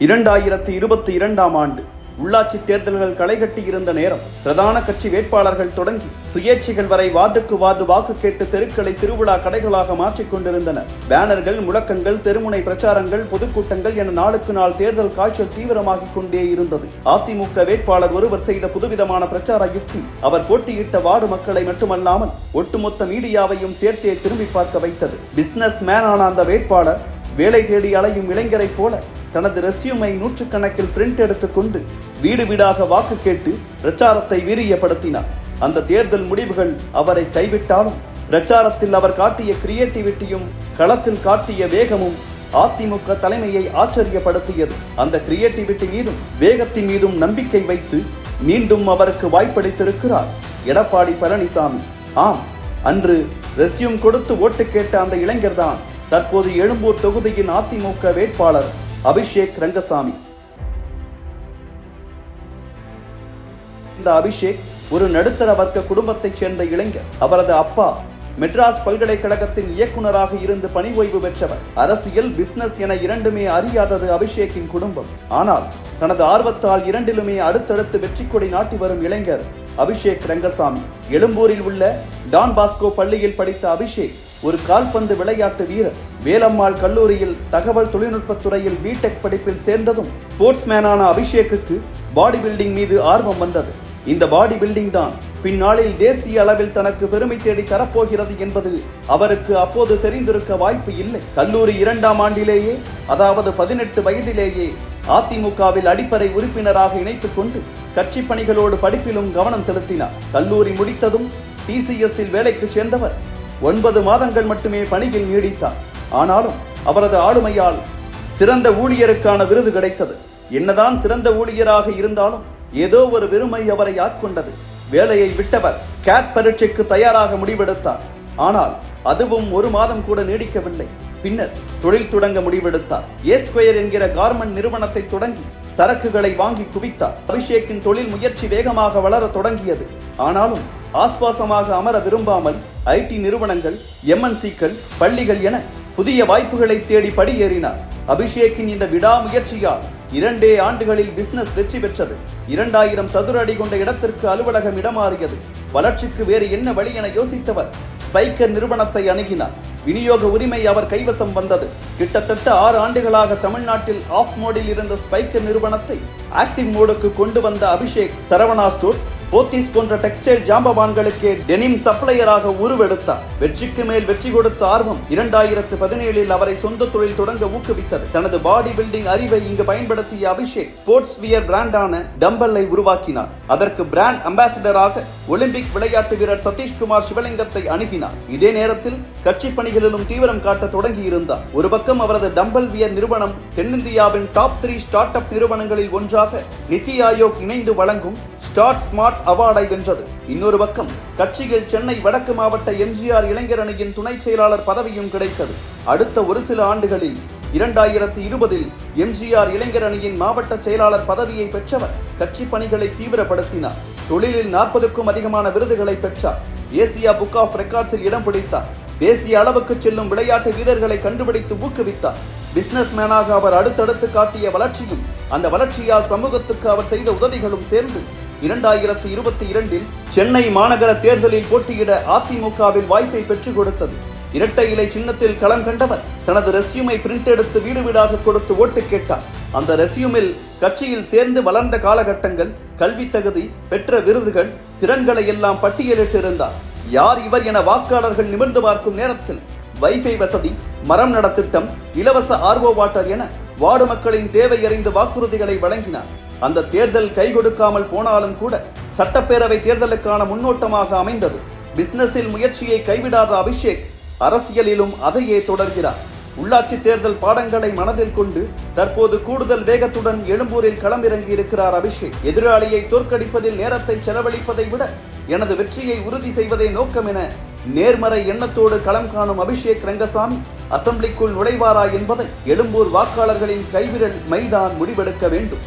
2022ஆம் ஆண்டு உள்ளாட்சி தேர்தல்கள் களைகட்டியிருந்த நேரம் பிரதான கட்சி வேட்பாளர்கள் தொடங்கி சுயேட்சைகள் வரை வார்டுக்கு வார்டு வாக்கு கேட்டு தெருக்களை திருவிழா கடைகளாக மாற்றிக் கொண்டிருந்தனர். பேனர்கள், முழக்கங்கள், தெருமுனை பிரச்சாரங்கள், பொதுக்கூட்டங்கள் என நாளுக்கு நாள் தேர்தல் காய்ச்சல் தீவிரமாகிக் கொண்டே இருந்தது. அதிமுக வேட்பாளர் ஒருவர் செய்த புதுவிதமான பிரச்சார யுக்தி அவர் போட்டியிட்ட வார்டு மக்களை மட்டுமல்லாமல் ஒட்டுமொத்த மீடியாவையும் சேர்த்தே திரும்பி பார்க்க வைத்தது. பிசினஸ் மேனான அந்த வேட்பாளர் வேலை தேடி அலையும் இளைஞரை போல தனது ரெஸ்யூமை நூற்றுக்கணக்கில் பிரிண்ட் எடுத்துக்கொண்டு வீடு வீடாக வாக்கு கேட்டு பிரச்சாரத்தை வீரியப்படுத்தினார். அந்த தேர்தல் முடிவுகள் அவரை கைவிட்டாலும் பிரச்சாரத்தில் அவர் காட்டிய கிரியேட்டிவிட்டியும் களத்தில் காட்டிய வேகமும் அதிமுக தலைமையை ஆச்சரியப்படுத்தியது. அந்த கிரியேட்டிவிட்டி மீதும் வேகத்தின் மீதும் நம்பிக்கை வைத்து மீண்டும் அவருக்கு வாய்ப்பளித்திருக்கிறார் எடப்பாடி பழனிசாமி. ஆம், அன்று ரெஸ்யூம் கொடுத்து ஓட்டு கேட்ட அந்த இளைஞர்தான் தற்போது எழும்பூர் தொகுதியின் அதிமுக வேட்பாளர் அபிஷேக் ரங்கசாமி. இந்த அபிஷேக் ஒரு நடுத்தர வர்க்க குடும்பத்தைச் சேர்ந்த இளைஞர். அவரது அப்பா மெட்ராஸ் பல்கலைக்கழகத்தின் இயக்குநராக இருந்து பணி ஓய்வு பெற்றவர். அரசியல், பிசினஸ் என இரண்டுமே அறியாதது அபிஷேக்கின் குடும்பம். ஆனால் தனது ஆர்வத்தால் இரண்டிலுமே அடுத்தடுத்து வெற்றி கொடி நாட்டி வரும் இளைஞர் அபிஷேக் ரங்கசாமி. எழும்பூரில் உள்ள டான் பாஸ்கோ பள்ளியில் படித்த அபிஷேக் ஒரு கால்பந்து விளையாட்டு வீரர். வேலம்மாள் கல்லூரியில் தகவல் தொழில்நுட்பத்துறையில் பிடெக் படிப்பில் சேர்ந்ததும் ஸ்போர்ட்ஸ்மேனான அபிஷேக்குக்கு பாடி பில்டிங் மீது ஆர்வம் வந்தது. இந்த பாடி பில்டிங் தான் பின்னாளில் தேசிய அளவில் தனக்கு பெருமை தேடி தரப்போகிறது என்பது அவருக்கு அப்போது தெரிந்திருக்க வாய்ப்பு இல்லை. கல்லூரி 2ஆம் ஆண்டிலேயே, அதாவது 18 வயதிலேயே அதிமுகவில் அடிப்படை உறுப்பினராக இணைத்துக் கொண்டு கட்சி பணிகளோடு படிப்பிலும் கவனம் செலுத்தினார். கல்லூரி முடித்ததும் TCSல் வேலைக்கு சேர்ந்தவர் 9 மாதங்கள் மட்டுமே பணியில் நீடித்தார். ஆனாலும் அவரது ஆளுமையால் சிறந்த ஊழியருக்கான விருது கிடைத்தது. என்னதான் சிறந்த ஊழியராக இருந்தாலும் ஏதோ ஒரு வெறுமை அவரை ஆட்கொண்டது. வேலையை விட்டவர் கேட் பரீட்சைக்கு தயாராக முடிவெடுத்தார். ஆனால் அதுவும் 1 மாதம் கூட நீடிக்கவில்லை. பின்னர் தொழில் தொடங்க முடிவெடுத்தார். A2 என்கிற கார்மெண்ட் நிறுவனத்தை தொடங்கி சரக்குகளை வாங்கி குவித்தார். அபிஷேக்கின் தொழில் முயற்சி வேகமாக வளர தொடங்கியது. ஆனாலும் ஆஸ்வாசமாக அமர விரும்பாமல் IT நிறுவனங்கள், MNCக்கள், பள்ளிகள் என புதிய வாய்ப்புகளை தேடி படியேறினார். அபிஷேக்கின் இந்த விடாமுயற்சியால் 2 ஆண்டுகளில் பிசினஸ் வெற்றி பெற்றது. 2000 சதுர அடி கொண்ட இடத்திற்கு அலுவலகம் இடமாறியது. வளர்ச்சிக்கு வேறு என்ன வழி என யோசித்தவர் ஸ்பைக்கர் நிறுவனத்தை அணுகினார். விநியோக உரிமை அவர் கைவசம் வந்தது. கிட்டத்தட்ட 6 ஆண்டுகளாக தமிழ்நாட்டில் ஆஃப் மோடில் இருந்த ஸ்பைக்கர் நிறுவனத்தை ஆக்டிவ் மோடுக்கு கொண்டு வந்த அபிஷேக் சரவணா ஸ்டோர்ஸ், போத்தீஸ் போன்ற டெக்ஸ்டைல் ஜாம்பவான்களுக்கே டெனிம் சப்ளையராக உருவெடுத்தார். வெற்றிக்கு மேல் வெற்றி கொடுத்த ஆர்வம் 2017இல் அவரை சொந்த தொழில் தொடங்க ஊக்குவித்தது. தனது பாடி பில்டிங் அறிவை இங்கு பயன்படுத்திய அபிஷேக் ஸ்போர்ட்ஸ் வியர் பிராண்டான டம்பலை உருவாக்கினார். அதற்கு பிராண்ட் அம்பாசிடராக ஒலிம்பிக் விளையாட்டு வீரர் சதீஷ்குமார் சிவலிங்கத்தை அணுகினார். இதே நேரத்தில் கட்சி பணிகளிலும் தீவிரம் காட்ட தொடங்கி இருந்தார். ஒரு பக்கம் அவரது டம்பல் வியர் நிறுவனம் தென்னிந்தியாவின் டாப் 3 ஸ்டார்ட் அப் நிறுவனங்களில் ஒன்றாக நிதி ஆயோக் இணைந்து வழங்கும் ஸ்டார்ட் ஸ்மார்ட் அவார்டை வென்றது. இன்னொரு பக்கம் கட்சியில் சென்னை வடக்கு மாவட்ட MGR இளைஞர் அணியின் துணை செயலாளர் பதவியும் கிடைத்தது. அடுத்த ஒரு சில ஆண்டுகளில் 2020இல் MGR இளைஞர் அணியின் மாவட்ட செயலாளர் பதவியை பெற்றவர் கட்சி பணிகளை தீவிரப்படுத்தினார். தொழிலில் 40க்கும் அதிகமான விருதுகளை பெற்றார். ஏசியா புக் ஆஃப் ரெக்கார்ட்ஸில் இடம் பிடித்தார். தேசிய அளவுக்கு செல்லும் விளையாட்டு வீரர்களை கண்டுபிடித்து ஊக்குவித்தார். பிசினஸ் மேனாக அவர் அடுத்தடுத்து காட்டிய வளர்ச்சியும் அந்த வளர்ச்சியால் சமூகத்துக்கு அவர் செய்த உதவிகளும் சேர்ந்து 2022இல் சென்னை மாநகர தேர்தலில் போட்டியிட அதிமுகவில் வாய்ப்பை பெற்றுக் கொடுத்தது. இரட்டை இலை சின்னத்தில் களம் கண்டவர் தனது ரெஸ்யூமை பிரிண்ட் எடுத்து வீடு வீடாக கொடுத்து ஓட்டு கேட்டார். அந்த ரெஸ்யூமில் கட்சியில் சேர்ந்து வளர்ந்த காலகட்டங்கள், கல்வி தகுதி, பெற்ற விருதுகள், திறன்களை எல்லாம் பட்டியலிட்டிருந்தார். யார் இவர் என வாக்காளர்கள் நிமிர்ந்து பார்க்கும் நேரத்தில் வைஃபை வசதி, மரம் நடத்திட்டம், இலவச RO வாட்டர் என வார்டு மக்களின் தேவை அறிந்து வாக்குறுதிகளை வழங்கினார். அந்த தேர்தல் கை கொடுக்காமல் போனாலும் கூட சட்டப்பேரவை தேர்தலுக்கான முன்னோட்டமாக அமைந்தது. பிசினஸில் முயற்சியை கைவிடாத அபிஷேக் அரசியலிலும் அதையே தொடர்கிறார். உள்ளாட்சி தேர்தல் பாடங்களை மனதில் கொண்டு தற்போது கூடுதல் வேகத்துடன் எழும்பூரில் களமிறங்கி இருக்கிறார் அபிஷேக். எதிராளியை தோற்கடிப்பதில் நேரத்தை செலவழிப்பதை விட எனது வெற்றியை உறுதி செய்வதே நோக்கம் என நேர்மறை எண்ணத்தோடு களம் காணும் அபிஷேக் ரங்கசாமி அசெம்பிளிக்குள் நுழைவாரா என்பதை எழும்பூர் வாக்காளர்களின் கைவிரல் மைதான் முடிவெடுக்க வேண்டும்.